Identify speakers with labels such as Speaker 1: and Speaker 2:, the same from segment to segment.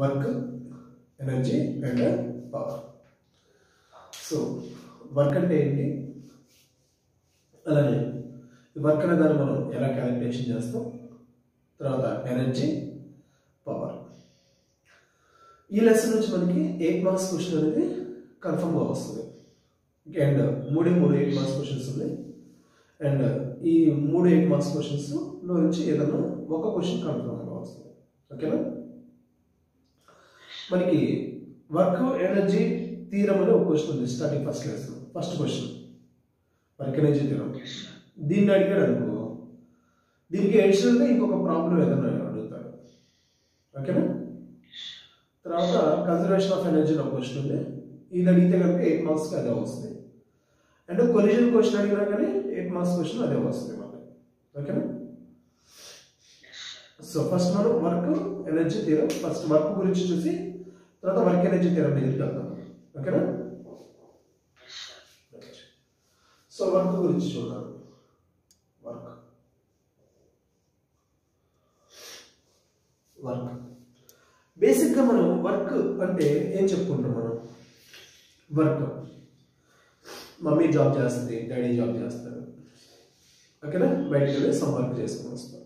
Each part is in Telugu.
Speaker 1: Work, energy and power. So work అంటే ఏంటి, అలానే వర్క్ అనే దాన్ని మనం ఎలా క్యాలిక్యులేషన్ చేస్తాం, తర్వాత ఎనర్జీ, పవర్. ఈ లెసన్ నుంచి మనకి 8 మార్క్స్ క్వశ్చన్ అనేది కన్ఫర్మ్గా వస్తుంది. అండ్ 3 8 మార్క్స్ క్వశ్చన్స్ ఉన్నాయి. అండ్ ఈ 3 8 మార్క్స్ క్వశ్చన్స్లో నుంచి ఏదైనా ఒక క్వశ్చన్ కన్ఫర్మ్గా వస్తుంది. ఓకేనా. మనకి వర్క్, ఎనర్జీ థీరం అనే ఒక క్వశ్చన్ ఉంది starting first lesson. First question work, energy theorem. దీన్ని అడిగాడు అనుకో, దీనికి ఎడిషనల్గా ఇంకొక ప్రాబ్లం ఏదైనా అడుగుతాడు. ఓకేనా. తర్వాత కన్జర్వేషన్ ఆఫ్ ఎనర్జీ ఒక క్వశ్చన్ ఉంది. ఇది అడిగితే కనుక 8 మార్క్స్కి అదే వస్తుంది. అండ్ కొలిజన్ క్వశ్చన్ అడిగినా కానీ 8 మార్క్స్ క్వశ్చన్ అదే వస్తుంది మనకి. ఓకేనా. సో ఫస్ట్ మనం work, energy theorem, first work గురించి చూసి తర్వాత వర్క్, ఎనర్జీ థీరం దగ్గరికి వెళ్తాం. ఓకేనా. సో వర్క్ గురించి చూడాలి. వర్క్ బేసిక్గా మనం వర్క్ అంటే ఏం చెప్పుకుంటాం మనం. వర్క్ మమ్మీ జాబ్ చేస్తుంది, డాడీ జాబ్ చేస్తారు. ఓకేనా. బయటకు వెళ్ళి సమ్ వర్క్ చేసుకుని వస్తాం.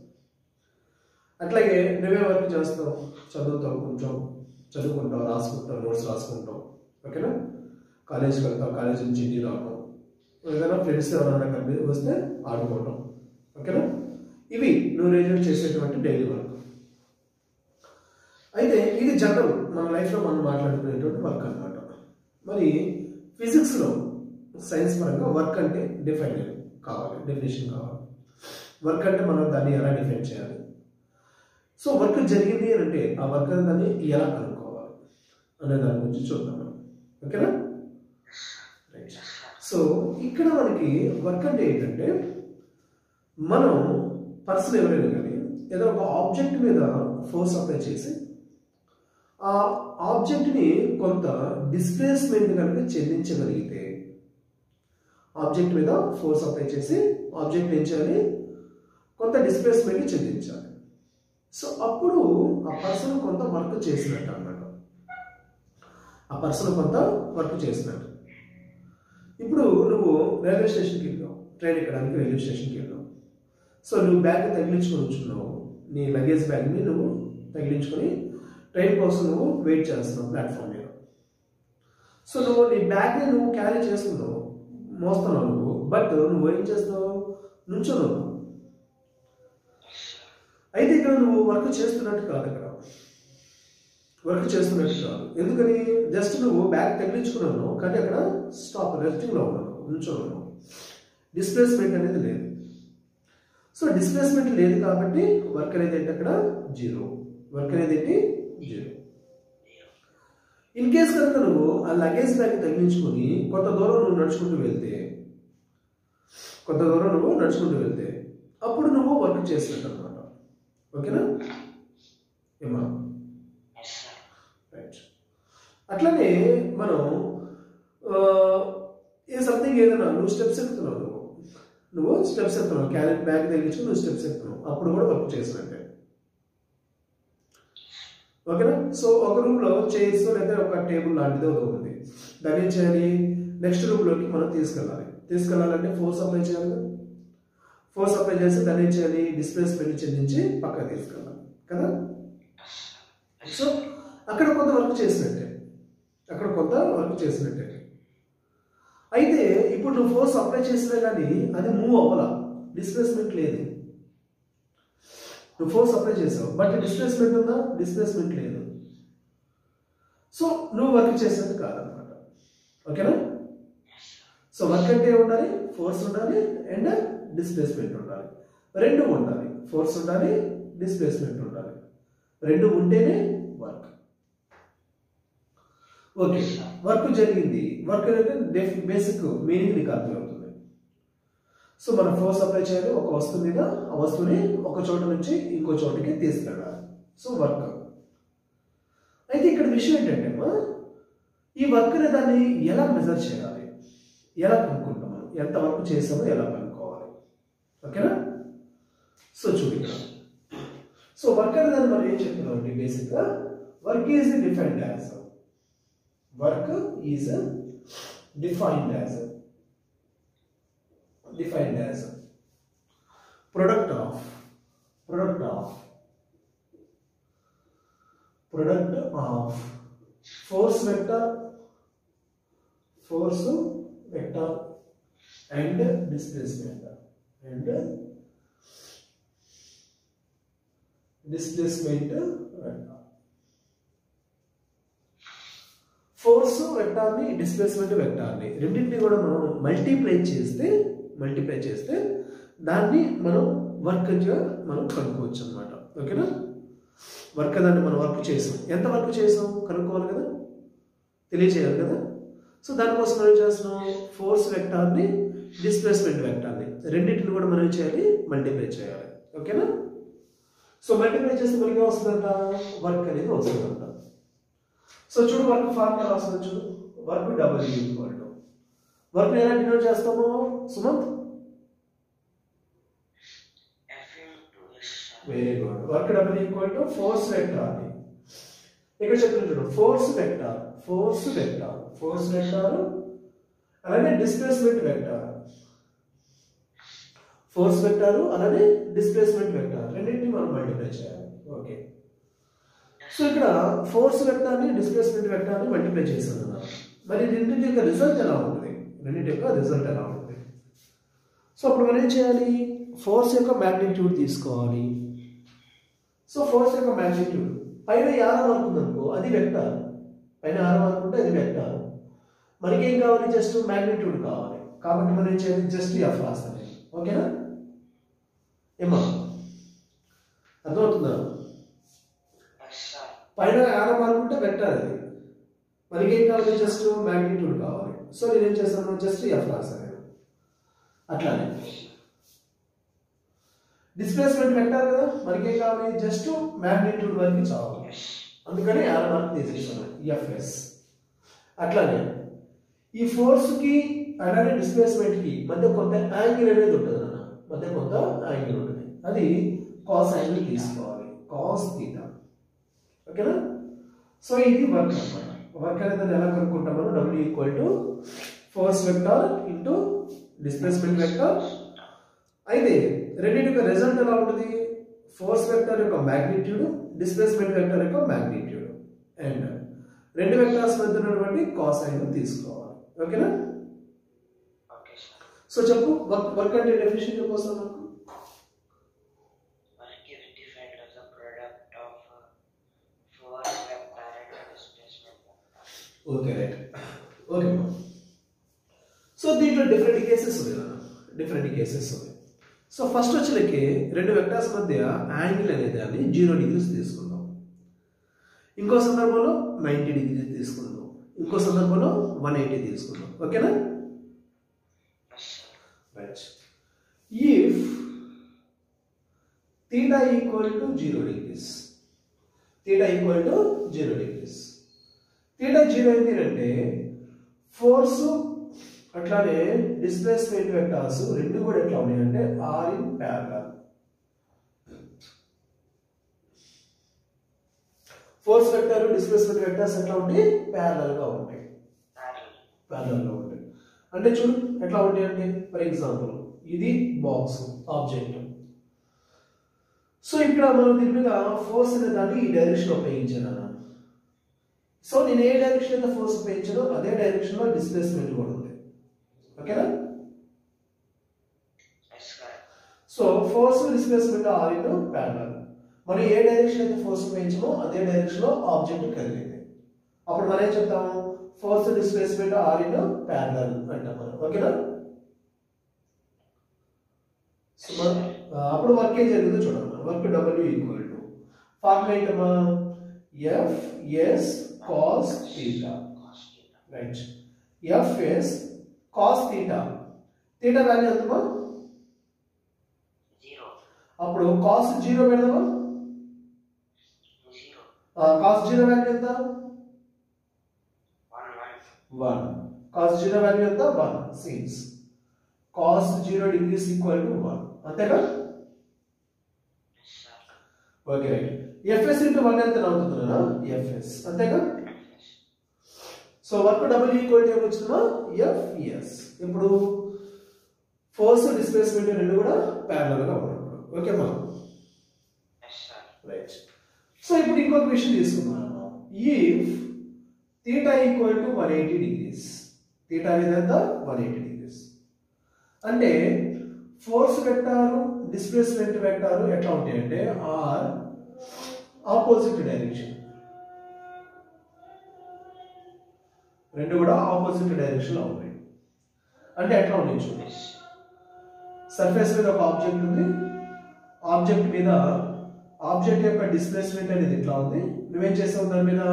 Speaker 1: అట్లాగే నువ్వే వర్క్ చేస్తావు, చదువుతావు, కొంచెం చదువుకుంటావు, రాసుకుంటావు, నోట్స్ రాసుకుంటావు. ఓకేనా. కాలేజ్కి వెళ్తావు, కాలేజ్ నుంచి ఇంటికి రావడం, ఏదైనా ఫ్రెండ్స్ ఎవరైనా కలిపి వస్తే ఆడుకోవడం. ఓకేనా. ఇవి నువ్వు రేజర్ చేసేటువంటి డైలీ వర్క్. అయితే ఇది జనరల్ మన లైఫ్లో మనం మాట్లాడుకునేటువంటి వర్క్ అన్నమాట. మరి ఫిజిక్స్లో సైన్స్ పరంగా వర్క్ అంటే డెఫినేషన్ కావాలి. వర్క్ అంటే మనం దాన్ని ఎలా డిఫైన్ చేయాలి. సో వర్క్ జరిగింది అని అంటే ఆ వర్క్ దాన్ని ఎలా కనుక్కోవాలి అనే దాని గురించి చూద్దాం మనం. ఓకేనా. రైట్. సో ఇక్కడ మనకి వర్క్ అంటే ఏంటంటే, మనం పర్సన్ ఎవరైనా కానీ ఏదో ఒక ఆబ్జెక్ట్ మీద ఫోర్స్ అప్లై చేసి ఆ ఆబ్జెక్ట్ని కొంత డిస్ప్లేస్మెంట్ కనుక చెందించగలిగితే, ఆబ్జెక్ట్ మీద ఫోర్స్ అప్లై చేసి ఆబ్జెక్ట్ ఏం చేయాలి, కొంత డిస్ప్లేస్మెంట్ చెందించాలి. సో అప్పుడు ఆ పర్సన్ కొంత వర్క్ చేసినట్టు అన్నమాట. ఆ పర్సన్ కొంత వర్క్ చేసినట్టు. ఇప్పుడు నువ్వు రైల్వే స్టేషన్కి వెళ్ళావు, ట్రైన్ ఎక్కడానికి రైల్వే స్టేషన్కి వెళ్ళావు. సో నువ్వు బ్యాగ్ తగిలించుకొని ఉంచున్నావు, నీ లగేజ్ బ్యాగ్ని నువ్వు తగిలించుకొని ట్రైన్ కోసం నువ్వు వెయిట్ చేస్తున్నావు ప్లాట్ఫామ్ మీద. సో నువ్వు నీ బ్యాగ్ని నువ్వు క్యారీ చేస్తున్నావు, మోస్తున్నావు నువ్వు, బట్ నువ్వు ఏం చేస్తావు, నుంచున్నావు. అయితే ఇక్కడ నువ్వు వర్క్ చేస్తున్నట్టు కాదు, ఇక్కడ వర్క్ చేస్తున్నట్టు కాదు. ఎందుకని, జస్ట్ నువ్వు బ్యాగ్ తగిలించుకున్నావు కానీ అక్కడ స్టాప్ రెస్టింగ్లో ఉన్నావు, నుంచున్నావు. డిస్ప్లేస్మెంట్ అనేది లేదు. సో డిస్ప్లేస్మెంట్ లేదు కాబట్టి వర్క్ అనేది ఏంటి, అక్కడ జీరో. వర్క్ అనేది ఏంటి, జీరో. ఇన్ కేస్ కనుక నువ్వు ఆ లగేజ్ బ్యాగ్ తగిలించుకొని కొంత దూరం నువ్వు నడుచుకుంటూ వెళ్తే అప్పుడు నువ్వు వర్క్ చేసినట్టు అనమాట. ఓకేనా. ఏమా రైట్. అట్లానే మనం సంథింగ్ ఏదైనా నువ్వు స్టెప్స్ ఎక్కుతున్నావు, క్యారెట్ బ్యాగ్ తగిలించుకుని నువ్వు స్టెప్స్ ఎక్కుతున్నావు, అప్పుడు కూడా వర్క్ చేసినట్టే. ఓకేనా. సో ఒక రూమ్లో చైర్స్ లేదా ఒక టేబుల్ లాంటిది ఒకటి ఉంది, దాన్ని ఏం చేయాలి, నెక్స్ట్ రూమ్లోకి మనం తీసుకెళ్ళాలంటే ఫోర్స్ అప్లై చేయాలి. ఫోర్స్ అప్లై చేసి దాన్ని ఏం చేయాలి, డిస్ప్లేస్మెంట్ చెందించి పక్కన తీసుకెళ్ళాలి కదా. సో అక్కడ కొంత వర్క్ చేసినట్టే. అయితే ఇప్పుడు నువ్వు ఫోర్స్ అప్లై చేసినా కానీ అది మూవ్ అవ్వాల, డిస్ప్లేస్మెంట్ లేదు. నువ్వు ఫోర్స్ అప్లై చేసావు బట్ డిస్ప్లేస్మెంట్ ఉందా, డిస్ప్లేస్మెంట్ లేదు. సో నువ్వు వర్క్ చేసినట్టు కాదనమాట. ఓకేనా. సో వర్క్ అంటే ఉండాలి, ఫోర్స్ ఉండాలి అండ్ డిస్ప్లేస్మెంట్ ఉండాలి. రెండు ఉండాలి, ఫోర్స్ ఉండాలి, డిస్ప్లేస్మెంట్ ఉండాలి. రెండు ఉంటేనే వర్క్. ఓకే. వర్క్ జరిగింది, వర్క్ అనేది బేసిక్ మీనింగ్ నీకు అర్థమవుతుంది. సో మనం ఫోర్స్ అప్లై చేయాలి ఒక వస్తువు మీద, ఆ వస్తువుని ఒక చోట నుంచి ఇంకో చోటికి తీసుకెళ్ళాలి. So work. అయితే ఇక్కడ విషయం ఏంటంటే ఈ వర్క్ అనే దాన్ని ఎలా మెజర్ చేయాలి, ఎలా కనుక్కుంటాం, మనం ఎంత వర్క్ చేసామో ఎలా కనుక్కోవాలి. ఓకేనా. సో చూడు ఇక్కడ. సో వర్క్ అనే దాన్ని మనం ఏం చెప్తున్నాం అంటే, బేసిక్గా Work is defined as product of force vector and displacement vector. Force vector ని డిస్ప్లేస్మెంట్ వెక్టార్ ని రెండింటిని కూడా మనం మల్టిప్లై చేస్తే దాన్ని మనం వర్క్ మనం కనుక్కోవచ్చు అన్నమాట. ఓకేనా? దాన్ని మనం వర్క్ చేసాం, ఎంత వర్క్ చేసాం కనుక్కోవాలి కదా, తెలియచేయాలి కదా. సో దానికోసం మనం చేస్తున్నాం, ఫోర్స్ వెక్టార్ ని డిస్ప్లేస్మెంట్ వెక్టార్ ని రెండింటిని కూడా మనం చేయాలి, మల్టిప్లై చేయాలి. ఓకేనా? సో మల్టిప్లై చేస్తే మనకి వస్తుందంట, వర్క్ అనేది వస్తుందంట. సో చూడు, వర్క్ ఫార్ములా రాస్తుంది చూడు, work W equal to work ఎలా డినోట్ చేస్తాము Sumanth? Very good. Work W equal to force vector ని ఇక్కడ చెప్తున్నా చూడు, ఫోర్స్ వెక్టార్ అలానే డిస్ప్లేస్మెంట్ వెక్టార్, అలానే డిస్ప్లేస్మెంట్ వెక్టార్ రెండింటిని మనం మల్టిప్లై చేయాలి. ఓకే. సో ఇక్కడ ఫోర్స్ వెక్టార్ ని డిస్ప్లేస్మెంట్ వెక్టార్ ని మల్టిప్లై చేసాం కదా, మరి రెండింటి యొక్క రిజల్ట్ ఎలా ఉంటుంది? సో అప్పుడు మనం ఏం చేయాలి, ఫోర్స్ యొక్క మ్యాగ్నిట్యూడ్ తీసుకోవాలి. సో ఫోర్స్ యొక్క మ్యాగ్నిట్యూడ్ పైన ఆరం అనుకుందనుకో, అది వెక్టార్. పైన ఆరం అనుకుంటే అది వెక్టార్. మనకేం కావాలి, జస్ట్ మ్యాగ్నిట్యూడ్ కావాలి. కాబట్టి మనం ఏం చేయాలి, జస్ట్ ఎఫ్ రాస్తాను. ఓకేనా? ఏమా అర్థమవుతుందా? పైన ఆరం అనుకుంటే వెక్టార్ అది, మనకేం కావాలి, జస్ట్ మ్యాగ్నిట్యూడ్ కావాలి. సో నేనేం చేస్తాను, జస్ట్ ఎఫ్ రాస్తాను. అట్లానే డిస్ప్లేస్మెంట్ వెక్టార్ కదా, మనకేం కావాలి, జస్ట్ మ్యాగ్నిట్యూడ్ వరకు చాలు, అందుకని ఆర్ మార్క్ తీసేస్తాను, ఎఫ్ఎస్. అట్లానే ఈ ఫోర్స్ కి అలానే డిస్ప్లేస్మెంట్ కి మధ్య కొంత యాంగిల్ అనేది ఉంటుంది అన్న, అది కాస్ యాంగిల్ తీసుకోవాలి, కాస్ థీటా. ఓకేనా? సో ఇది వర్క్ అన్నమాట. వర్క్ అనేది ఎలా కనుక్కుంటాం మనం, W equal to force vector into displacement vector. అయితే రెండింటి యొక్క రిజల్ట్ ఎలా ఉంటుంది, ఫోర్స్ వెక్టార్ యొక్క మ్యాగ్నిట్యూడ్, డిస్ప్లేస్మెంట్ వెక్టార్ యొక్క మ్యాగ్నిట్యూడ్, అండ్ రెండు వెక్టార్స్ మధ్య ఉన్నటువంటి కాస్ యాంగిల్ తీసుకోవాలి. ఓకేనా? సో చెప్పు, వర్క్ అంటే డెఫినిషన్ చెప్పొస్తాను నాకు. Okay, right. ఓకే. సో దీంట్లో డిఫరెంట్ కేసెస్ ఉన్నాయి. సో ఫస్ట్ వచ్చేలకి రెండు వెక్టార్స్ మధ్య యాంగిల్ అనేది దాన్ని 0 degrees తీసుకుందాం, ఇంకో సందర్భంలో 90 degrees తీసుకుందాం, ఇంకో సందర్భంలో 180 తీసుకుందాం. ఓకేనా? Right. If theta equal to 0 degrees, theta 0 ఏంటంటే ఫోర్స్ అట్లానే డిస్ప్లేస్మెంట్ వెక్టార్స్ రెండు కూడా ఎట్లా ఉన్నాయంటే are in parallel. Force vector displacement vectors ఎట్లా ఉంటాయి, ప్యారలల్ గా ఉంటాయి. అంటే చూడు ఎట్లా ఉంటాయి అంటే, ఫర్ ఎగ్జాంపుల్ ఇది బాక్స్ ఆబ్జెక్ట్. సో ఇక్కడ మనం దీని మీద ఫోర్స్ అనే దాన్ని ఈ డైరెక్షన్ ఉపయోగించాను అన్న. సో నేను ఏ డైరెక్షన్ అయితే ఫోర్స్ ఉపయోగించానో అదే డైరెక్షన్ లో డిస్ప్లేస్మెంట్ కూడా ఉంది. ఓకేనా? So force displacement are in parallel. మనం ఏ డైరెక్షన్ అయితే ఫోర్స్ ఉపయోగించామో అదే డైరెక్షన్ లో ఆబ్జెక్ట్ కదిలింది. అప్పుడు మనం ఏం చెప్తాము, force displacement are in parallel అంటాం మనం. ఓకేనా? సో అప్పుడు వర్క్ ఏం జరిగిందో చూడండి. Work W equal to formula ఏంటమ్మా, FS cos theta. Right. FS cos theta. Theta value ఎంతమా, 0. అప్పుడు కాస్ 0 పెడదామా, కాస్ 0 వాల్యూ ఎంత, 1. కాస్ 0 వాల్యూ ఎంత, 1. Since cos 0 degrees equal to 1. అంతేగా? Okay right. ఎఫ్ఎస్ ఇంటూ 1 ఎంత అవుతుందా? ఎఫ్ఎస్ అంతేగా. So work W equal to ఏమొచ్చిందా? ఎఫ్ఎస్. ఇప్పుడు ఫోర్స్ డిస్ప్లేస్మెంట్ రెండు కూడా ప్యారలల్ గా ఉన్నప్పుడు. ఓకేమా? రైట్. సో ఇప్పుడు ఇంకొక విషయం తీసుకుందాం. If theta equal to 180 degrees, theta అనేది ఎంత? 180 డిగ్రీస్ అంటే ఫోర్స్ వెక్టారు డిస్ప్లేస్మెంట్ వెక్టారు ఎట్లా ఉంటాయంటే ఆర్ ఆపోజిట్ డైరెక్షన్, రెండు కూడా ఆపోజిట్ డైరెక్షన్ లో ఉంటాయి. అంటే ఎట్లా ఉన్నాయి చూడండి. సర్ఫేస్ మీద ఒక ఆబ్జెక్ట్ ఉంది, ఆబ్జెక్ట్ మీద ఆబ్జెక్ట్ యొక్క డిస్ప్లేస్మెంట్ అనేది ఇట్లా ఉంది, నువ్వేం చేసావు దాని మీద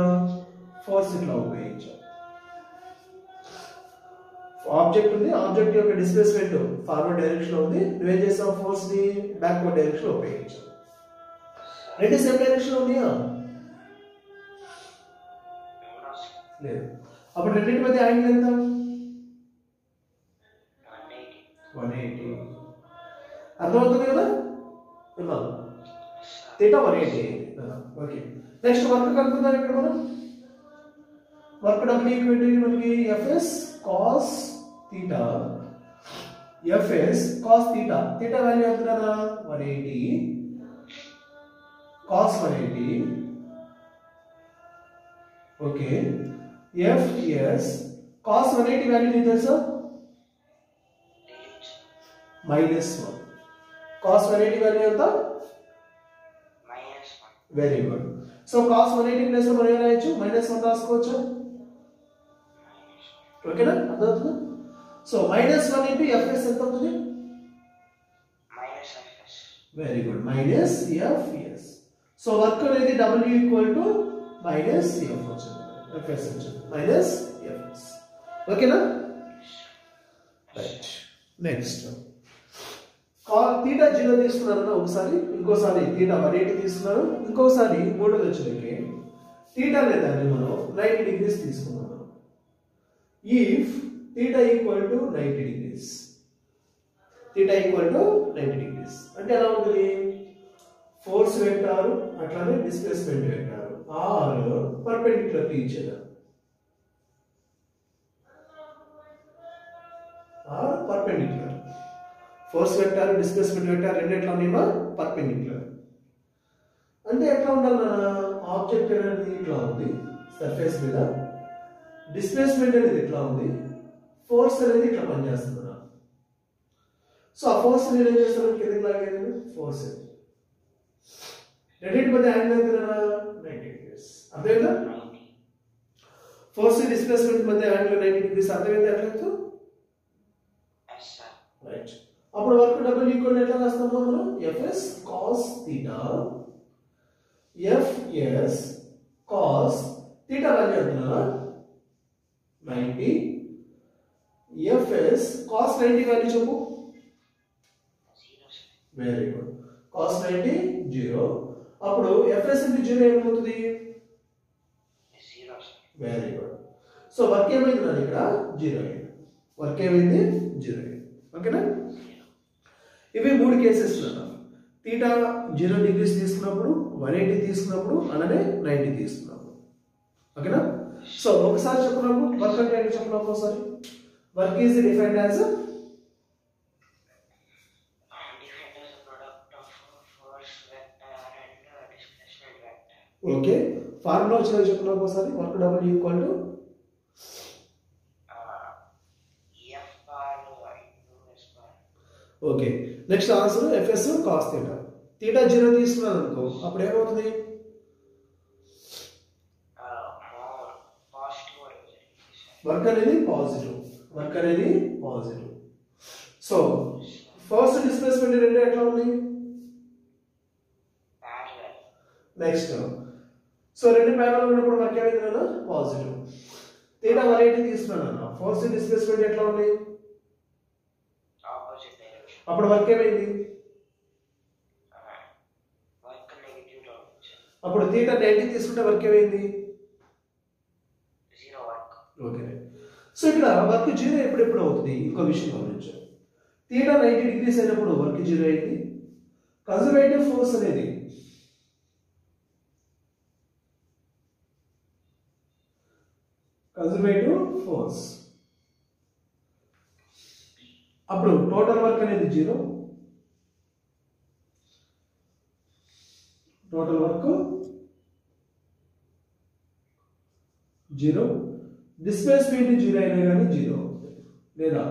Speaker 1: ఫోర్స్ ఇట్లా ఉపయోగించావు. ఆబ్జెక్ట్ ఉంది, ఆబ్జెక్ట్ యొక్క డిస్ప్లేస్మెంట్ ఫార్వర్డ్ డైరెక్షన్ లో ఉంది, నువ్వేం చేసావు ఫోర్స్ ని బ్యాక్వర్డ్ డైరెక్షన్ లో ఉపయోగించావు. రెండు సేమ్ డైరెక్షన్ లో ఉన్నాయా? లేదు. అప్పుడు రెండింటి మధ్య యాంగిల్ ఎంత? 180. అర్థమవుతుంది కదా? థీటా 180. ఓకే. నెక్స్ట్ వర్క్ కనుక్కుందాం. ఇక్కడ మనం వర్క్ డబ్ల్యూ ఈక్వల్ టు మనకి FS cos theta, FS cos theta, theta value ఎంత కదా? 180 cos 180. Okay. FS cos 180 value నీకు తెలుసా? -1. కాస్ 180 వాల్యూ ఎంత? -1. Very good. So cos 180 plus మనం ఏం రాయొచ్చు? -1 రాసుకోవచ్చు. ఓకేనా? అర్థమవుతుందా? సో -1 ఇంటూ ఎఫ్ఎస్ ఎంత అవుతుంది? -fs. Very good. -fs. So work అనేది డబ్ల్యూ ఈక్వల్ టు -f వచ్చింది, ఎఫ్ఎస్ వచ్చింది, -fs. ఓకేనా? రైట్. నెక్స్ట్ థీటా 0 తీసుకున్నారన్న ఒకసారి, ఇంకోసారి థీటా 180 తీసుకున్నారు, ఇంకోసారి మూడోది వచ్చేసరికి థీటా లేదాన్ని మనం 90 డిగ్రీస్ తీసుకున్నాం. If theta equal to 90 degrees, theta equal to 90 degrees అంటే ఎలా ఉంటుంది? ఫోర్స్ వెక్టారు అట్లానే displacement vector are perpendicular to each other, are perpendicular. Force vector displacement vector రెండు ఎట్లా ఉన్నాయా? పర్పెండిక్యులర్. అంటే ఎట్లా ఉండాలి? ఆబ్జెక్ట్ అనేది ఇట్లా ఉంది సర్ఫేస్ మీద, డిస్ప్లేస్మెంట్ అనేది ఇట్లా ఉంది, ఫోర్స్ అనేది ఇట్లా పనిచేస్తుంది. సో ఆ ఫోర్స్ నేను ఏం చేస్తాను? కిందకి లాగేది ఫోర్స్. రెండింటి మధ్య యాంగిల్ ఎంత? 90 డిగ్రీస్. అర్థమైందా? ఫోర్స్ డిస్ప్లేస్మెంట్ మధ్య యాంగిల్ 90 డిగ్రీస్. అర్థమైందా? ఎట్లా? రైట్. అప్పుడు వర్క్ డబుల్ ఈక్వల్ ఎట్లా రాస్తాము మనం? FS cos theta, FS cos theta value ఎంత? 90. ఎఫ్ఎస్ కాస్ 90 వాల్యూ చెప్పు. Very good. కాస్ 90 0. అప్పుడు ఎఫ్ఎస్ ఇంటూ 0 ఏమవుతుంది? 0. Very good. సో వర్క్ ఏమైంది? నాది ఇక్కడ 0 అయింది. వర్క్ ఏమైంది? 0 అయింది. ఓకేనా? ఇవి మూడు కేసెస్. థీటా 0 డిగ్రీస్ తీసుకున్నప్పుడు, 180 తీసుకున్నప్పుడు, అలానే 90 తీసుకున్నప్పుడు. ఓకేనా? సో ఒకసారి చెప్పుకున్నాము వర్క్ అంటే ఏంటి చెప్పుకున్నాము ఒకసారి. Work is defined as okay. Formula వచ్చేది చెప్పుకున్నాము ఒకసారి. Work W equal to okay. Next answer FS cos theta. Theta 0 తీసుకున్నాను అనుకో, అప్పుడు ఏమవుతుంది? వర్క్ అనేది పాజిటివ్, వర్క్ అనేది పాజిటివ్. సో ఫస్ట్ డిస్ప్లేస్మెంట్ రెండు ఎట్లా ఉంది? నెక్స్ట్ సో రెండు ప్యారలల్ ఉన్నప్పుడు వర్క్ ఏమైంది కదా? పాజిటివ్. థీటా 180 తీసుకున్నాను, ఫస్ట్ డిస్ప్లేస్మెంట్ ఎట్లా ఉంది? అప్పుడు వర్క్ ఏమైంది? అప్పుడు థీటా 90 తీసుకుంటే వర్క్ ఏమైంది? ఓకే. సో ఇక్కడ వర్క్ 0 ఎప్పుడెప్పుడు అవుతుంది? ఇంకో విషయం గమనించాలి. థీటా 90 డిగ్రీస్ అయినప్పుడు వర్క్ 0 అయింది. కన్జర్వేటివ్ ఫోర్స్ అనేది కన్జర్వేటివ్ ఫోర్స్. అప్పుడు టోటల్ వర్క్ అనేది 0, టోటల్ వర్క్ 0, డిస్ప్లేస్మెంట్ 0 అయినా కానీ 0 అవుతుంది, లేదా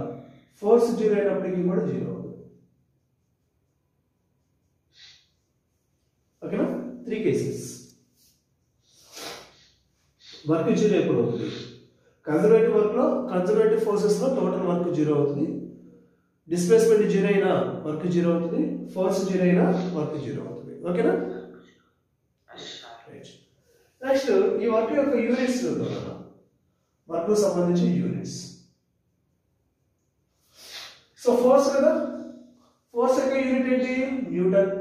Speaker 1: ఫోర్స్ 0 అయినప్పటికీ కూడా 0 అవుతుంది. ఓకేనా? 3 కేసెస్. వర్క్ 0 ఎప్పుడు అవుతుంది? కన్జర్వేటివ్ వర్క్ లో, కన్జర్వేటివ్ ఫోర్సెస్ లో టోటల్ వర్క్ 0 అవుతుంది, డిస్ప్లేస్మెంట్ 0 అయినా వర్క్ 0 అవుతుంది, ఫోర్స్ 0 అయినా వర్క్ 0 అవుతుంది. ఓకేనా? నెక్స్ట్ ఈ వర్క్ యొక్క యూనిట్స్ వర్క్ సంబంధించి యూనిట్స్. సో ఫోర్స్ కదా, ఫోర్స్ యొక్క యూనిట్ ఏంటి? న్యూటన్.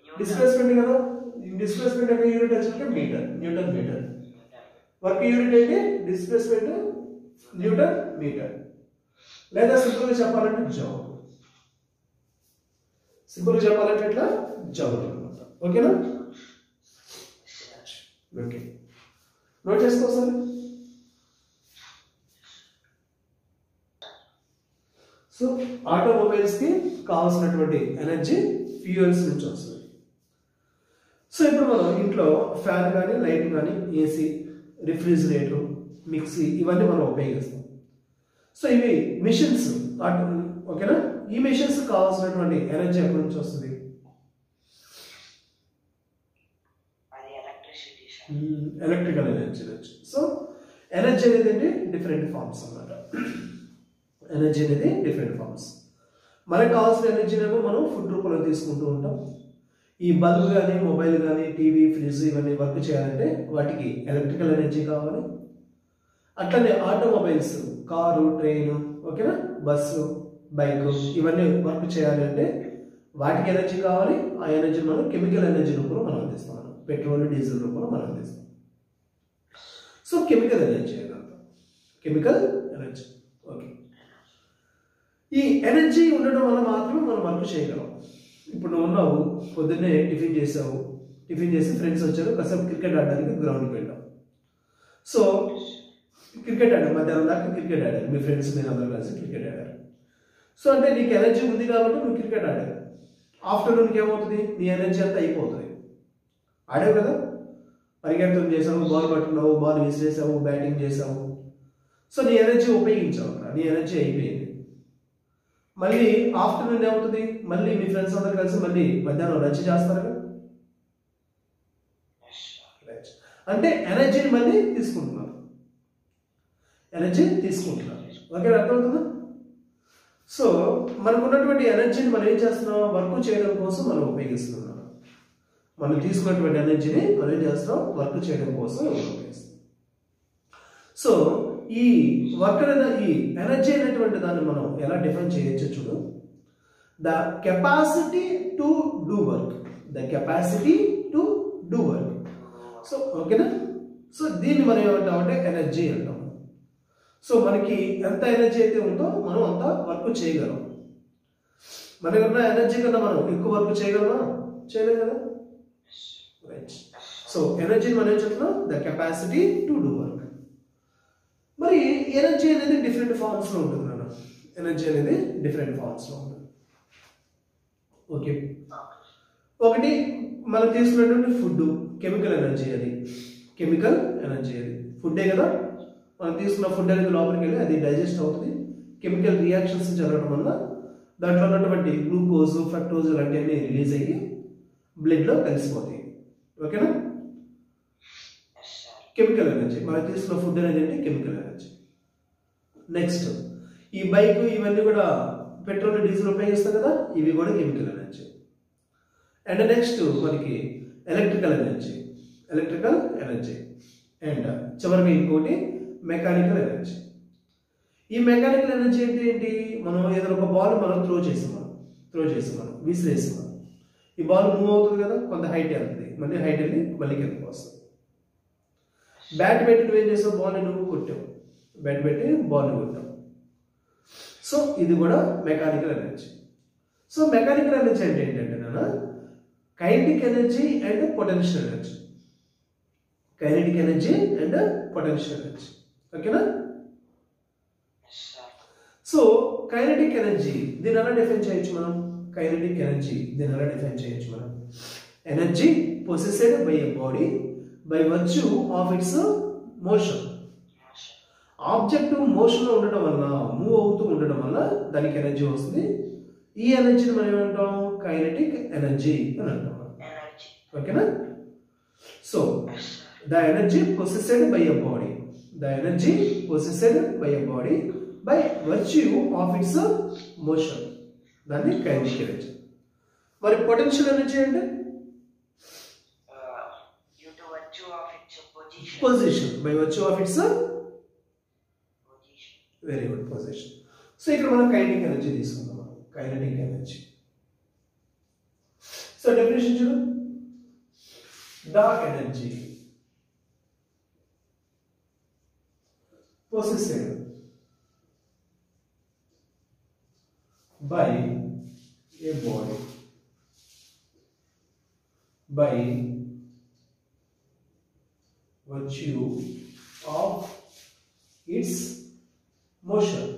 Speaker 1: డిస్ప్లేస్మెంట్ కదా, డిస్ప్లేస్మెంట్ యొక్క యూనిట్ వచ్చి meter, newton meter. Work unit ఏంటి? డిస్ప్లేస్మెంట్ న్యూటన్ మీటర్, లేదా సింపుల్ గా చెప్పాలంటే జౌల్. సింపుల్ గా చెప్పాలంటే ఎట్లా? జౌల్ అన్నమాట. ఓకేనా? ఓకే, నోట్ చేసుకో సార్. సో ఆటోమొబైల్స్ కి కావాల్సినటువంటి ఎనర్జీ ఫ్యూయల్స్ నుంచి వస్తుంది. సో ఇప్పుడు మనం ఇంట్లో ఫ్యాన్ కానీ, లైట్ కానీ, ఏసీ, రిఫ్రిజిరేటర్, మిక్సీ ఇవన్నీ మనం ఉపయోగిస్తాం. సో ఇవి మిషన్స్. ఓకేనా? ఈ మిషన్స్ కావాల్సినటువంటి ఎనర్జీ ఎక్కడి నుంచి వస్తుంది? ఎలక్ట్రికల్ ఎనర్జీ నుంచి. సో ఎనర్జీ అనేది ఏంటి? డిఫరెంట్ ఫార్మ్స్ అన్నమాట. ఎనర్జీ అనేది డిఫరెంట్ ఫార్మ్స్. మనకు కావాల్సిన ఎనర్జీనేమో మనం ఫుడ్ రూపంలో తీసుకుంటూ ఉంటాం. ఈ బల్బ్ కానీ, మొబైల్ కానీ, టీవీ, ఫ్రిడ్జ్ ఇవన్నీ వర్క్ చేయాలంటే వాటికి ఎలక్ట్రికల్ ఎనర్జీ కావాలి. అట్లనే ఆటోమొబైల్స్, కారు, ట్రైన్, ఓకేనా, బస్సు, బైక్ ఇవన్నీ వర్క్ చేయాలి అంటే వాటికి ఎనర్జీ కావాలి. ఆ ఎనర్జీ మనం కెమికల్ ఎనర్జీ రూపంలో మనం అందిస్తాం. పెట్రోల్, డీజిల్ రూపంలో మనం అందిస్తాం. సో కెమికల్ ఎనర్జీ అదంతా, కెమికల్ ఎనర్జీ. ఓకే, ఈ ఎనర్జీ ఉండడం వల్ల మాత్రమే మనం వర్క్ చేయగలం. ఇప్పుడు నువ్వు ఉన్నావు, పొద్దున్నే టిఫిన్ చేసావు, టిఫిన్ చేసి ఫ్రెండ్స్ వచ్చారు, కాసేపు క్రికెట్ ఆడడానికి గ్రౌండ్కి వెళ్ళాం. సో క్రికెట్ ఆడారు, మధ్యాహ్నం దాకా క్రికెట్ ఆడారు, మీ ఫ్రెండ్స్ మీరు అందరూ కలిసి క్రికెట్ ఆడారు. సో అంటే నీకు ఎనర్జీ ఉంది కాబట్టి నువ్వు క్రికెట్ ఆడారు. ఆఫ్టర్నూన్కి ఏమవుతుంది? నీ ఎనర్జీ అంతా అయిపోతుంది. ఆడావు కదా, పరిగెత్తడం చేసావు, బాల్ పట్టుకున్నావు, బాల్ విసిరేసావు, బ్యాటింగ్ చేసావు. సో నీ ఎనర్జీ ఉపయోగించావు, నీ ఎనర్జీ అయిపోయింది. మళ్ళీ ఆఫ్టర్నూన్ ఏమవుతుంది? మళ్ళీ మీ ఫ్రెండ్స్ అందరూ కలిసి మళ్ళీ మధ్యాహ్నం లంచ్ చేస్తారు కదా, అంటే ఎనర్జీని మళ్ళీ తీసుకుంటున్నారు, ఎనర్జీ తీసుకుంటున్నారు. ఓకే, అర్థమవుతుందా? సో మనకు ఉన్నటువంటి ఎనర్జీని మనం ఏం చేస్తున్నాం? వర్క్ చేయడం కోసం మనం ఉపయోగిస్తున్నాం. మనం తీసుకున్నటువంటి ఎనర్జీని మనం ఏం చేస్తాం? వర్క్ చేయడం కోసం ఉపయోగిస్తాం. సో ఈ వర్క్ అనేది, ఈ ఎనర్జీ అనేటువంటి దాన్ని మనం ఎలా డిఫైన్ చేయొచ్చు చూడు. The capacity to do work, the capacity to do work. So ఓకేనా? సో దీన్ని మనం ఏమంటామంటే ఎనర్జీ అంటాం. సో మనకి ఎంత ఎనర్జీ అయితే ఉందో మనం అంత వర్క్ చేయగలం. మనకున్న ఎనర్జీ కన్నా మనం ఎక్కువ వర్క్ చేయగలమా? చేయలేం కదా, రైట్? సో ఎనర్జీ మనం ఏం చెప్తున్నాం? The capacity to do work. మరి ఎనర్జీ అనేది డిఫరెంట్ ఫార్మ్స్ లో ఉంటుంది అన్న. ఎనర్జీ అనేది డిఫరెంట్ ఫార్మ్స్ లో ఉంటుంది. ఓకే, ఒకటి మనం తీసుకున్నటువంటి ఫుడ్, కెమికల్ ఎనర్జీ. అది కెమికల్ ఎనర్జీ, అది ఫుడ్డే కదా. మనం తీసుకున్న ఫుడ్ అనేది లోపలికి వెళ్ళి అది డైజెస్ట్ అవుతుంది. కెమికల్ రియాక్షన్స్ జరగడం వల్ల దాంట్లో ఉన్నటువంటి గ్లూకోజ్, ఫ్రక్టోజ్ లాంటివన్నీ రిలీజ్ అయ్యి బ్లడ్లో కలిసిపోతాయి. ఓకేనా? కెమికల్ ఎనర్జీ, మనం తీసుకున్న ఫుడ్ అనేది ఏంటి? Chemical energy. నెక్స్ట్ ఈ బైక్ ఇవన్నీ కూడా పెట్రోల్, డీజిల్ ఉపయోగిస్తాం కదా, ఇవి కూడా కెమికల్ ఎనర్జీ. అండ్ నెక్స్ట్ మనకి electrical energy, electrical energy. And చివరికి ఇంకోటి మెకానికల్ ఎనర్జీ. ఈ మెకానికల్ ఎనర్జీ ఏంటి? మనం ఏదైనా ఒక బాల్ మనం త్రో చేసాం, విసిరేసాం. ఈ బాల్ మూవ్ అవుతుంది కదా, కొంత హైట్ వెళ్తుంది, మళ్ళీ హైట్ వెళ్ళి మళ్ళీ కిందకి వస్తుంది. బ్యాట్ పెట్టి నువ్వు ఏం చేసావు? బాల్ నువ్వు కొట్టావు, బ్యాట్ పెట్టి బాల్ కొట్టావు. సో ఇది కూడా mechanical energy. So mechanical energy అంటే ఏంటంటే నాన్న, kinetic energy and potential energy. Kinetic energy and potential energy. ఓకేనా? సో కైనెటిక్ ఎనర్జీ దీని ఎలా డిఫైన్ చేయొచ్చు మనం? కైనెటిక్ ఎనర్జీ దీని ఎలా డిఫైన్ చేయొచ్చు మనం? Energy possessed by a body by virtue of it's motion. Object motion లో ఉండడం వల్ల, మూవ్ అవుతూ ఉండడం వల్ల దానికి ఎనర్జీ వస్తుంది. ఈ ఎనర్జీని మనం ఏమంటాం? కైనెటిక్ ఎనర్జీ అని అంటాం. ఓకేనా? So the energy possessed by a body, the energy possessed by a body by virtue of it's motion, దాన్ని కైనెటిక్ ఎనర్జీ. మరి పొటెన్షియల్ ఎనర్జీ అంటే position, by virtue of it's very good position. So ఇక్కడ మనం కైనెటిక్ ఎనర్జీ తీసుకుందాం. Kinetic energy. సో డెఫినేషన్ చూడు. The energy possessed by a body by virtue of its motion,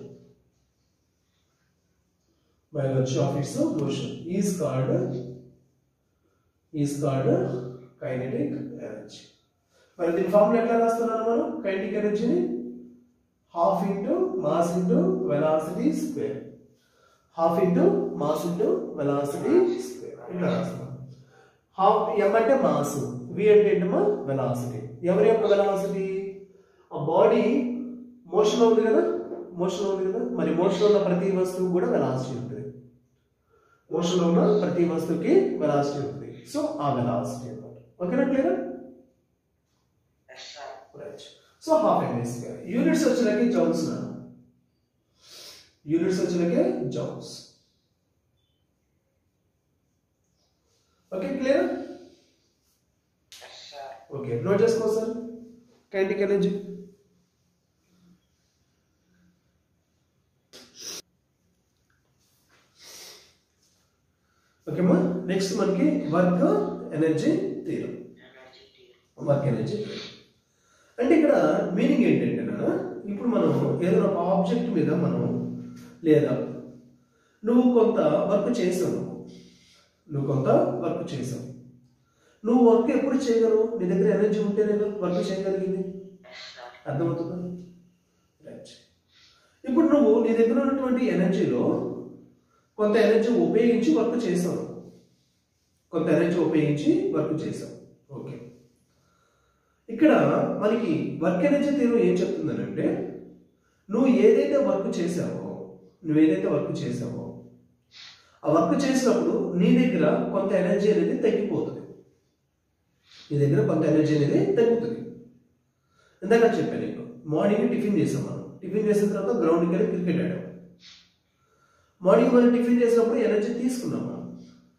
Speaker 1: by virtue of its motion is called kinetic energy. మరి దీని ఫార్ములా ఎట్లా రాస్తున్నాను మనం? కైనెటిక్ ఎనర్జీని half into mass into velocity square, half into mass into velocity square ఇట్లా రాస్తున్నాం. హాఫ్ m అంటే మాస్, v అంటే ఏంటమ్మా? వెలాసిటీ. ఎవరి యొక్క వెలాసిటీ? ఆ బాడీ మోషన్ ఉంది కదా, మోషన్ ఉంది కదా. మరి మోషన్ ఉన్న ప్రతి వస్తువు కూడా వెలాసిటీ ఉంటుంది. మోషన్ ఉన్న ప్రతి వస్తువుకి వెలాసిటీ ఉంటుంది. సో ఆ వెలాసిటీ అన్నమాట. ఓకేనా? Clear? Right. So half m square. Units వచ్చేలకి జౌల్స్ నా, యూనిట్స్ వచ్చేలకి joules. Okay clear? Okay note చేసుకో సార్ కైనెటిక్ ఎనర్జీ. ఓకేమా? నెక్స్ట్ మనకి work energy theorem. Work energy అంటే ఇక్కడ మీనింగ్ ఏంటంటే, ఇప్పుడు మనం ఏదైనా ఒక ఆబ్జెక్ట్ మీద మనం, లేదా నువ్వు కొంత వర్క్ చేసావు, నువ్వు కొంత వర్క్ చేసావు. నువ్వు వర్క్ ఎప్పుడు చేయగలవు? నీ దగ్గర ఎనర్జీ ఉంటేనే వర్క్ చేయగలిగింది. అర్థమవుతుందా? రైట్. ఇప్పుడు నువ్వు నీ దగ్గర ఉన్నటువంటి ఎనర్జీలో కొంత ఎనర్జీ ఉపయోగించి వర్క్ చేసావు, కొంత ఎనర్జీ ఉపయోగించి వర్క్ చేసావు. ఓకే. ఇక్కడ మనకి వర్క్ ఎనర్జీ థియరీ ఏం చెప్తుందనంటే, నువ్వు ఏదైతే వర్క్ చేసావో ఆ వర్క్ చేసినప్పుడు నీ దగ్గర కొంత ఎనర్జీ అనేది తగ్గిపోతుంది. నీ దగ్గర కొంత ఎనర్జీ అనేది తగ్గుతుంది. ఇందాక చెప్పాను నీకు, మార్నింగ్ టిఫిన్ చేసాం మనం. టిఫిన్ చేసిన తర్వాత గ్రౌండ్కి వెళ్ళి క్రికెట్ ఆడాం. మార్నింగ్ మనం టిఫిన్ చేసినప్పుడు ఎనర్జీ తీసుకున్నాం మనం.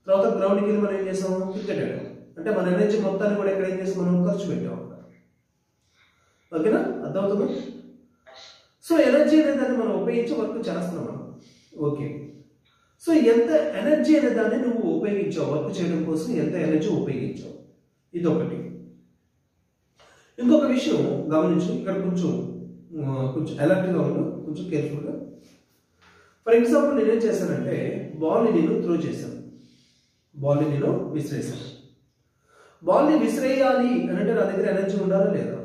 Speaker 1: తర్వాత గ్రౌండ్కి వెళ్ళి మనం ఏం చేసాం? క్రికెట్ ఆడాం. అంటే మన ఎనర్జీ మొత్తాన్ని కూడా ఎక్కడ ఏం చేసాం? మనం ఖర్చు పెట్టాం. ఓకేనా? అర్థమవుతుందా? సో ఎనర్జీ అనే దాన్ని మనం ఉపయోగించి వర్క్ చేస్తున్నాం మనం. ఓకే. సో ఎంత ఎనర్జీ అనే దాన్ని నువ్వు ఉపయోగించావు వర్క్ చేయడం కోసం, ఎంత ఎనర్జీ ఉపయోగించావు, ఇదొకటి. ఇంకొక విషయం గమనించు, ఇక్కడ కొంచెం అలర్ట్గా ఉండు, కొంచెం కేర్ఫుల్గా. ఫర్ ఎగ్జాంపుల్ నేనేం చేశానంటే, బాల్ని నేను త్రో చేశాను, బాల్ని నేను విసిరేసాను. బాల్ని విసిరేయాలి అని అంటే నా దగ్గర ఎనర్జీ ఉండాలా లేదా?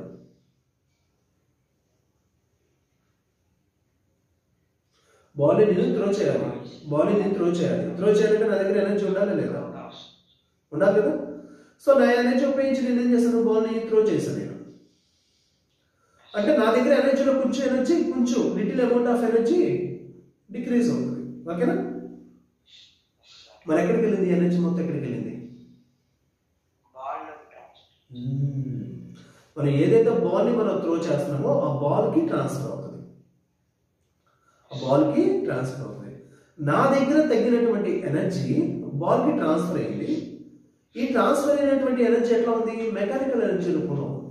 Speaker 1: బాల్ని నేను త్రో చేయాలి, త్రో చేయాలంటే నా దగ్గర ఎనర్జీ ఉండాలా లేదా? ఉండాలి కదా. సో నా ఎనర్జీ ఉపయోగించి నేను ఏం చేశాను? బాల్ని త్రో చేశాను నేను. అంటే నా దగ్గర ఎనర్జీలో కొంచెం little amount of energy decrease అవుతుంది. ఓకేనా? మరి ఎక్కడికి వెళ్ళింది ఎనర్జీ? మొత్తం ఎక్కడికి వెళ్ళింది? మనం ఏదైతే బాల్ని మనం త్రో చేస్తున్నామో ఆ బాల్కి ట్రాన్స్ఫర్ అవుతుంది. నా దగ్గర తగ్గినటువంటి ఎనర్జీ బాల్కి ట్రాన్స్ఫర్ అయింది. ఈ ట్రాన్స్ఫర్ అయినటువంటి ఎనర్జీ ఎట్లా ఉంది? మెకానికల్ ఎనర్జీ రూపంలో ఉంది.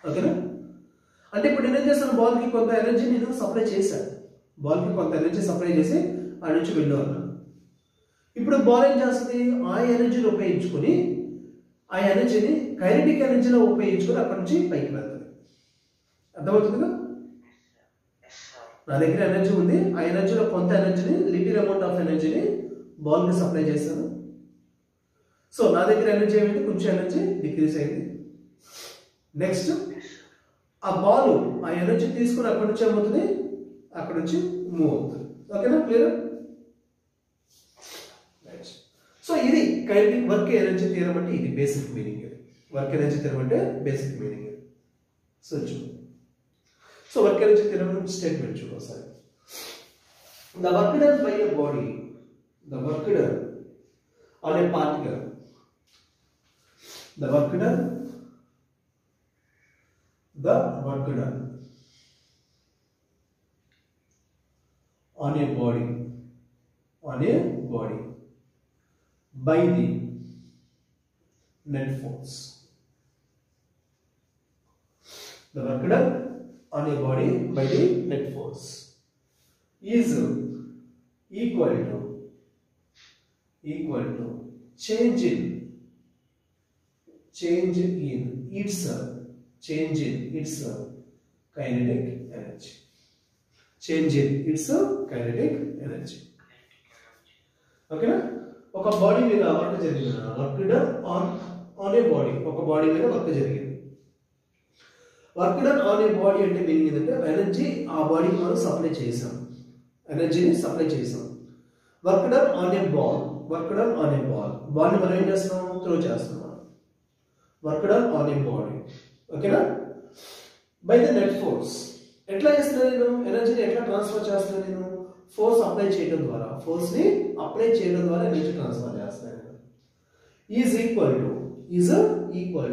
Speaker 1: ఓకేనా? అంటే ఇప్పుడు నేనేం చేస్తాను? బాల్కి కొంత ఎనర్జీ నేను సప్లై చేశాను, చేసి ఆ నుంచి వెళ్ళాను. ఇప్పుడు బాల్ ఏం చేస్తుంది? ఆ ఎనర్జీని ఉపయోగించుకొని, ఆ ఎనర్జీని కైనెటిక్ ఎనర్జీలో ఉపయోగించుకొని అక్కడి నుంచి పైకి వెళ్తుంది. అర్థమవుతుందిగా? నా దగ్గర ఎనర్జీ ఉంది, ఆ ఎనర్జీలో కొంత ఎనర్జీని, లిటిల్ అమౌంట్ ఆఫ్ ఎనర్జీని బాల్కి సప్లై చేశాను. సో నా దగ్గర ఎనర్జీ ఏమైంది, కొంచెం ఎనర్జీ డిక్రీజ్ అయింది. నెక్స్ట్ ఆ బాల్ ఆ ఎనర్జీ తీసుకుని అక్కడి నుంచి ఏమవుతుంది, అక్కడ నుంచి మూవ్ అవుతుంది. ఓకేనా, క్లియర్? సో ఇది కైనెటిక్ వర్క్ ఎనర్జీ థియరం అంటే ఇది basic meaning. Work energy theorem అంటే బేసిక్ మీనింగ్. సో చూడు, so work energy theorem statement చూడు ఒకసారి. The work done by a body, the work done on a particle, the work done on a body by the net force. The work done on a body by the net force is equal to change in its kinetic energy. Change in its kinetic energy. ఓకేనా? ఒక బాడీ మీద వర్క్ జరిగింది, work done on a body, ఒక బాడీ మీద వర్క్ జరిగింది. Work done on a body అంటే మీనింగ్ ఏంటంటే ఎనర్జీ ఆ బాడీకి మనం సప్లై చేసాం, ఎనర్జీని సప్లై చేసాం. Work done on a ball, బాల్ని మనం ఏం చేస్తున్నాం, త్రో చేస్తున్నాం. Work done on a body, ఓకేనా, బై ద నెట్ ఫోర్స్. ఎట్లా చేస్తున్నా నేను, ఎనర్జీని ఎట్లా ట్రాన్స్ఫర్ చేస్తున్నాను నేను, ఫోర్స్ అప్లై చేయడం ద్వారా, ఫోర్స్ని అప్లై చేయడం ద్వారా ఎనర్జీ ట్రాన్స్ఫర్ చేస్తున్నాను. Is equal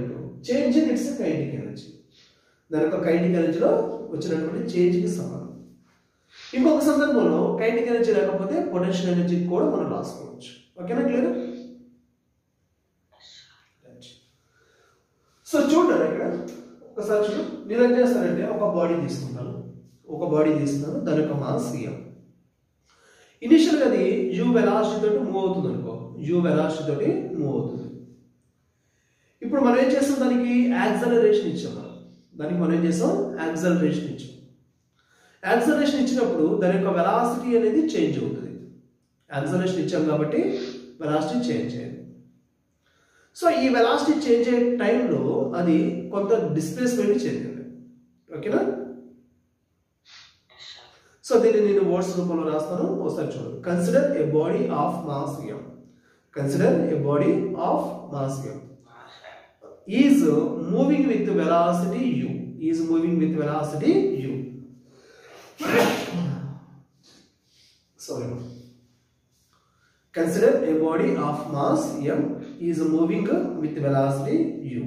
Speaker 1: to change in its kinetic energy. దాని యొక్క కైనెటిక్ ఎనర్జీలో వచ్చినటువంటి చేంజ్కి సమానం. ఇంకొక సందర్భంలో కైనెటిక్ ఎనర్జీ లేకపోతే పొటెన్షియల్ ఎనర్జీ కూడా మనం రాసుకోవచ్చు. ఓకేనా, క్లియర్? సో చూడండి ఇక్కడ ఒకసారి చూడు, నేను ఏం చేస్తానంటే ఒక బాడీ తీసుకున్నాను, దాని యొక్క మాస్ m. ఇనిషియల్గా అది u వెలాసిటీ తోటి మూవ్ అవుతుంది అనుకో, ఇప్పుడు మనం ఏం చేస్తాం, దానికి యాక్సలరేషన్ ఇచ్చాం. యాక్సలరేషన్ ఇచ్చినప్పుడు దాని యొక్క వెలాసిటీ అనేది చేంజ్ అవుతుంది. యాక్సలరేషన్ ఇచ్చాం కాబట్టి వెలాసిటీ చేంజ్ అయ్యింది. సో ఈ వెలాసిటీ చేంజ్ అయ్యే టైంలో అది కొంత డిస్ప్లేస్మెంట్ చెందింది. ఓకేనా? సో దీన్ని నేను వర్డ్స్ రూపంలో రాస్తాను, ఒకసారి చూడండి. Consider a body of mass m is moving with velocity u. Sorry. Consider a body of mass m is moving with velocity u.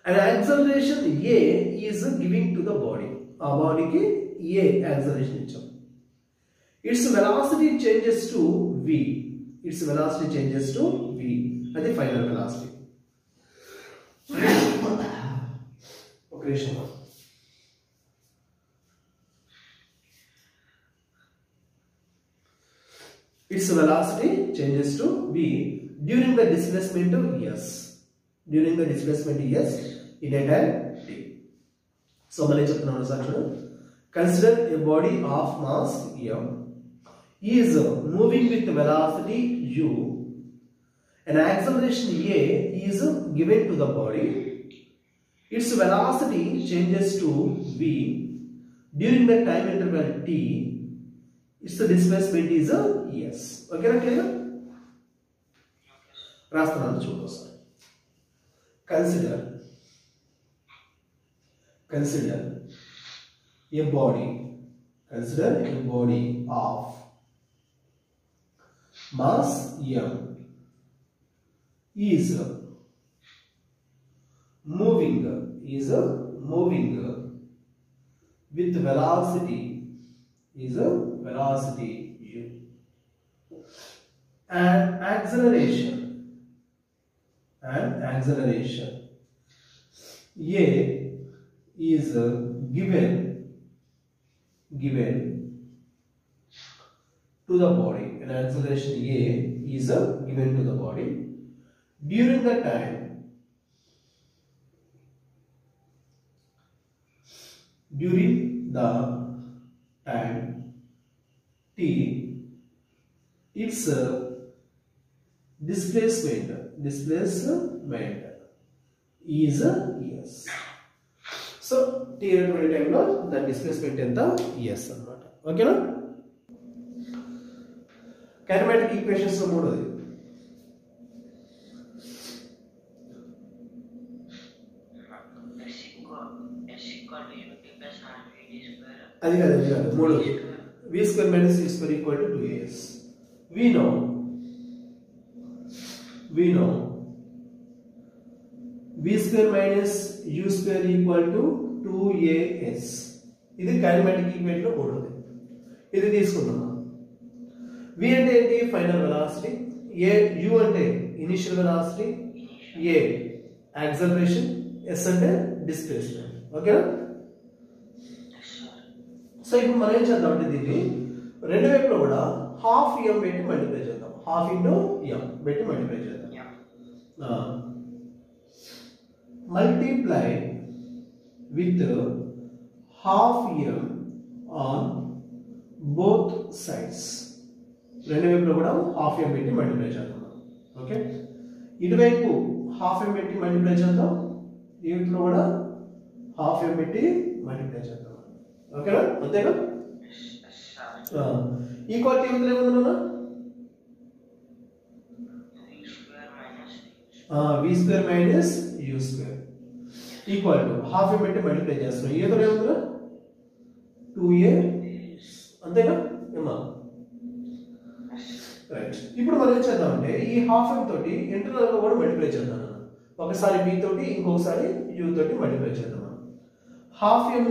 Speaker 1: An acceleration a is giving to the body. A body ki a acceleration icham. Its velocity changes to v. That is final velocity. Okay, sure. Its velocity changes to v during the displacement of s. In a time t. So, consider a body of mass m is moving with velocity u. An acceleration a is given to the body. Its velocity changes to v during the time interval t. Its displacement is s. Okay, clear? Rasthana chudo sir. Consider a body of mass m is moving with velocity u, and acceleration a is given to the body. An acceleration a is given to the body during the time during the time t its displacement is s. So t అనేటువంటి టైంలో దాని డిస్ప్లేస్మెంట్ ఎంత s అన్నమాట. ఓకేనా. కైనమాటిక్ ఈక్వేషన్స్ లో మూడోది అది కాదు మూడోది v square minus u square equal to 2as. we know v square minus u square equal to 2as. ఇది కైనమాటిక్ ఈక్వేషన్ లో మూడోది. ఇది తీసుకుందాం. v అంటే ఏంటి ఫైనల్ వెలాసిటీ, u అంటే ఇనిషియల్ వెలాసిటీ, యాక్సలరేషన్, s అంటే డిస్ప్లేస్మెంట్. ఓకేనా. సో ఇప్పుడు మనం ఏం చేద్దాం అంటే దీన్ని రెండు వైపులో కూడా హాఫ్ m పెట్టి మల్టిప్లై చేద్దాం. హాఫ్ ఇంటూ m పెట్టి మల్టిప్లై చేద్దాం. Multiply with half m on both sides. రెండు వైపులో కూడా హాఫ్ m పెట్టి మల్టిప్లై చేద్దాం. ఓకే. ఇటువైపు హాఫ్ m పెట్టి మల్టిప్లై చేద్దాం, ఈ వైపులో కూడా హాఫ్ m పెట్టి మల్టిప్లై చేద్దాం. ఓకేనా. అంతేనా. ఈక్వాలిటీ ఏముంది ఏముందన్నా v square minus u square equal to half m పెట్టి మల్టిప్లై చేస్తున్నాం. ఏదో ఏముందిరా 2a. అంతేనా ఏమా. రైట్. ఇప్పుడు మనం ఏం చేద్దామంటే ఈ హాఫ్ m తోటి ఇంటర్నల్ గా కూడా మల్టిప్లై చేద్దాం. ఒకసారి v తోటి ఇంకొకసారి u తోటి మల్టిప్లై చేద్దాం. హాఫ్ m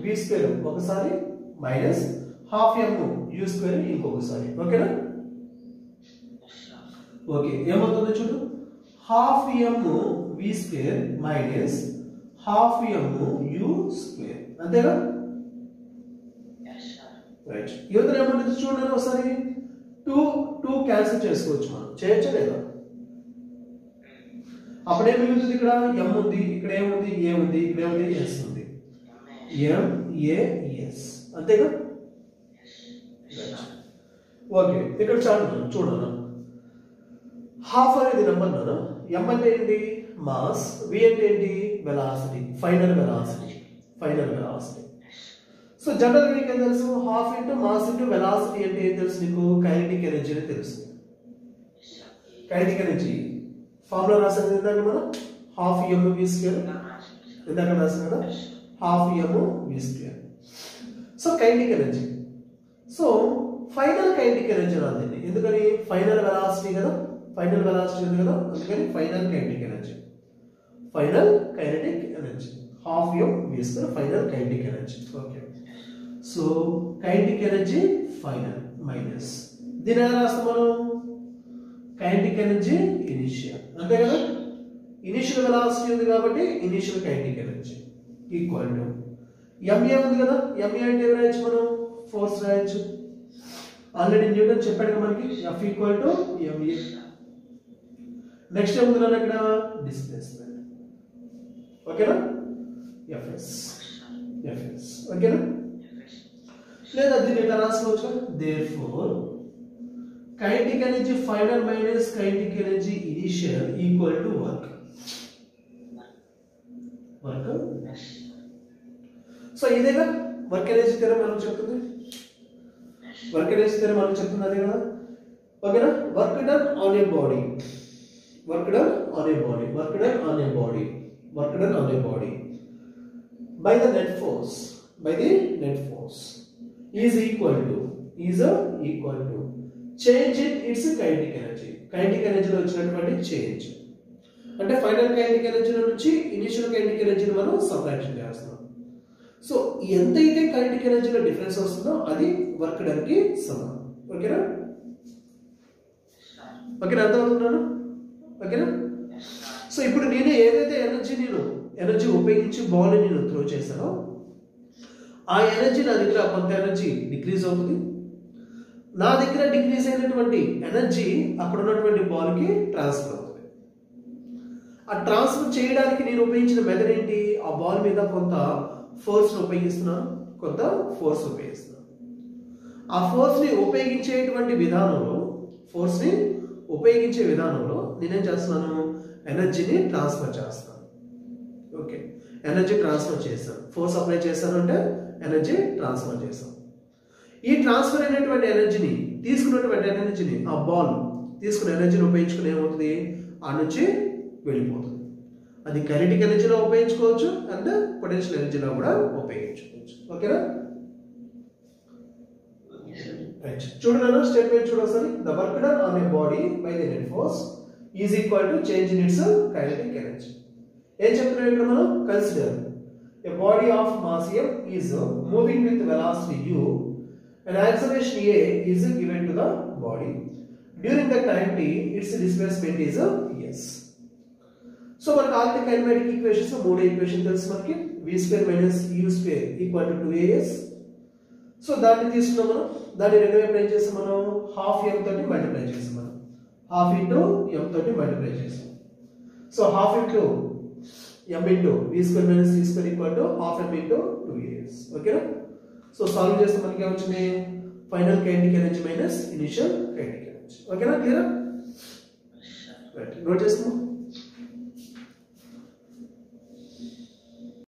Speaker 1: v స్క్వేర్ ఒకసారి minus half m u square ఇంకొకసారి. ఓకేనా. ఓకే. ఏమవుతుందో చూడు. Half m v square minus half m u square. అంతేనా. రైట్. యువత ఏమంటుంది చూడండి ఒకసారి. 2 క్యాన్సిల్ చేసుకోవచ్చు మనం. చేయొచ్చా లేదా. అప్పుడే మిగులుతుంది. ఇక్కడ m ఉంది, ఇక్కడ ఏముంది a ఉంది, ఇక్కడ ఏముంది s ఉంది. MAS. అంతేగా. ఓకే. ఇక్కడ చూడన్నా హాఫ్ అనేది నెంబర్ నానా. m అంటే ఏంటి మాస్, v అంటే ఏంటి velocity, final velocity. So general నీకు ఏం తెలుసు, half into mass into velocity అంటే ఏం తెలుసు నీకు, కైనెటిక్ ఎనర్జీ అని తెలుసు. కైనెటిక్ ఎనర్జీ ఫార్ములా రాసాను ఇందాక మనం. హాఫ్ m v స్క్వేర్ ఇందాక రాసాను కదా, half m v square. So kinetic energy. So final kinetic energy రాదండి. ఎందుకని ఫైనల్ వెలాసిటీ కదా, ఉంది కదా, అందుకని final kinetic energy. Half m v square final kinetic energy. Okay. So kinetic energy final minus దీని ఎలా రాస్తాం మనం, కైనెటిక్ ఎనర్జీ ఇనిషియల్. అంతే కదా. ఇనిషియల్ వెలాసిటీ ఉంది కాబట్టి initial kinetic energy equal to MA ఉంది కదా. MA అంటే ఏం రాయొచ్చు మనం, ఫోర్స్ రాయొచ్చు. ఆల్రెడీ న్యూటన్ చెప్పాడు కదా మనకి, F equal to MA. Next ఏముంది అక్కడ డిస్ప్లేస్మెంట్. ఓకేనా. FS. ఓకేనా. లేదా దీన్ని ఇట్లా రాసుకోవచ్చు. Therefore kinetic energy final minus kinetic energy initial equal to work. So ఇదేగా వర్క్ ఎనర్జీ థియరం మనం చెప్తుంది. అదే కదా. ఓకేనా. Work done on a body by the net force is equal to change in its kinetic energy. Kinetic energy లో వచ్చినటువంటి చేంజ్ అంటే ఫైనల్ కైనెటిక్ ఎనర్జీ నుంచి ఇనిషియల్ కైనెటిక్ ఎనర్జీని మనం సబ్ట్రాక్షన్ చేస్తున్నాం. సో ఎంతైతే కైనెటిక్ ఎనర్జీలో డిఫరెన్స్ వస్తుందో అది వర్క్ డన్ కి సమానం. ఓకేనా. అర్థమవుతున్నాను. ఓకేనా. సో ఇప్పుడు నేను ఏదైతే ఎనర్జీ ఉపయోగించి బాల్ నేను త్రో చేశానో ఆ ఎనర్జీ నా దగ్గర కొంత ఎనర్జీ డిక్రీజ్ అవుతుంది. నా దగ్గర డిక్రీజ్ అయినటువంటి ఎనర్జీ అక్కడ ఉన్నటువంటి బాల్ కి ట్రాన్స్ఫర్ అవుతుంది. ఆ ట్రాన్స్ఫర్ చేయడానికి నేను ఉపయోగించిన మెథడ్ ఏంటి, ఆ బాల్ మీద కొంత ఫోర్స్ ని ఉపయోగిస్తున్నాను, కొంత ఫోర్స్ ఉపయోగిస్తున్నాను. ఆ ఫోర్స్ ని ఉపయోగించేటువంటి విధానంలో నేనేం చేస్తున్నాను, ఎనర్జీని ట్రాన్స్ఫర్ చేస్తాను. ఓకే, ఎనర్జీ ట్రాన్స్ఫర్ చేస్తాను. ఫోర్స్ అప్లై చేస్తాను అంటే ఎనర్జీ ట్రాన్స్ఫర్ చేస్తాను. ఈ ట్రాన్స్ఫర్ అయినటువంటి ఎనర్జీని, తీసుకున్నటువంటి ఎనర్జీని, ఆ బాల్ తీసుకున్న ఎనర్జీని ఉపయోగించుకుని ఏమవుతుంది, ఆ నుంచి వెళ్ళిపోతుంది. అది కైనెటిక్ ఎనర్జీలో ఉపయోగించుకోవచ్చు అండ్ పొటెన్షియల్ ఎనర్జీలో కూడా ఉపయోగించుకోవచ్చు. ఓకేనా? రైట్, చూడండి స్టేట్మెంట్ చూడొకసారి. The work done on a body by the net force is equal to change in its kinetic energy. ఏం చెప్తున్నాం ఇక్కడ మనం? Consider a body of mass m is moving with velocity u and acceleration a is given to the body. During the time t, its displacement is s. So మనకు ఆల్రెడీ కైనెటిక్ ఈక్వేషన్స్ మూడు ఈక్వేషన్ తెలుసు మనకి. v² - u² = 2as. సో దాన్ని తీసుకున్నాం మనం. దాన్ని రెండు వైపులా ఏం చేస్తాం మనం? హాఫ్ m తోటి మల్టిప్లై చేస్తాం మనం. హాఫ్ ఇంటూ m తోటి మల్టిప్లై చేస్తాం. So half into m into v² - c² = half m into 2as. ఓకేనా? సో సాల్వ్ చేస్తే మనకి ఏమొచ్చింది? Final kinetic energy minus initial kinetic energy. ఓకేనా? క్లియర్? రైట్, నోట్ చేసుకో.